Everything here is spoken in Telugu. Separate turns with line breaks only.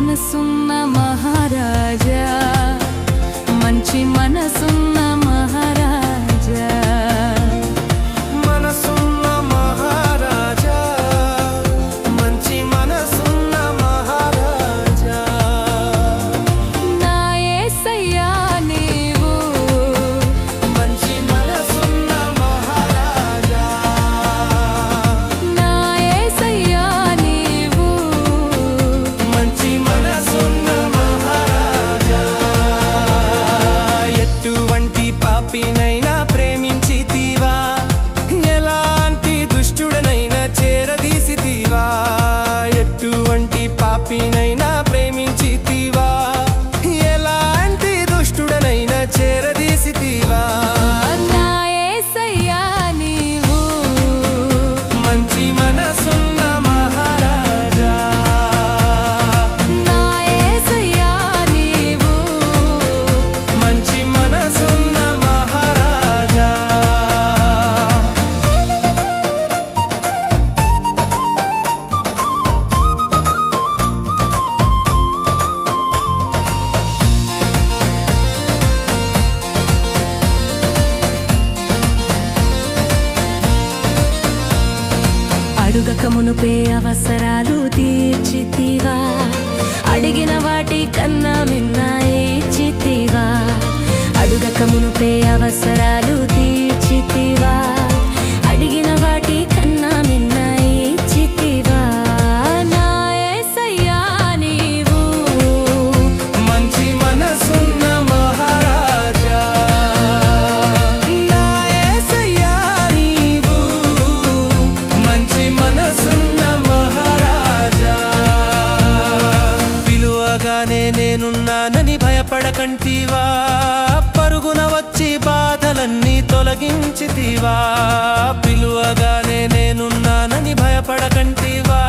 మనసున్న మహారాజా, మంచి మనసున్న మహారాజా,
మనసున్న మహారాజా, మంచి మనసున్న మహారాజా.
నా యేసయ్యా నీవు
మంచి మనసున్న మహారాజా,
నా యేసయ్యా నీవు
మంచి మనసున్న మహారాజా. ఎటువంటి పాపినైనా ప్రేమించితివా, ఎలాంటి దుష్టుడనైనా చేరదీసితివా. ఎటువంటి పాపినైనా ప్రేమించితివా, ఎలాంటి దుష్టుడనైనా చేరదీసితివా.
నా యేసయ్యా నీవు
మంచి మనసున్న మహారాజా,
నా యేసయ్యా నీవు
మంచి మనసున్న మహారాజా.
అడుగక మునుపే అవసరాలు తీర్చితివా, అడిగిన వాటి కన్నా మిన్న ఇచ్చితివా. అడుగక మునుపే అవసరాలు తీర్చితివా, అడిగిన వాటి కన్నా మిన్న ఇచ్చితివా. నా యేసయ్యా నీవు
మంచి మనసున్న మహారాజా, నా యేసయ్యా నీవు మంచి మనసున్న మహారాజా. పిలువగానే నేనున్నానని భయపడకంటివా, పరుగున వచ్చి బాధలన్నీ తొలగించితివా. పిలువగానే నేనున్నానని భయపడకంటివా,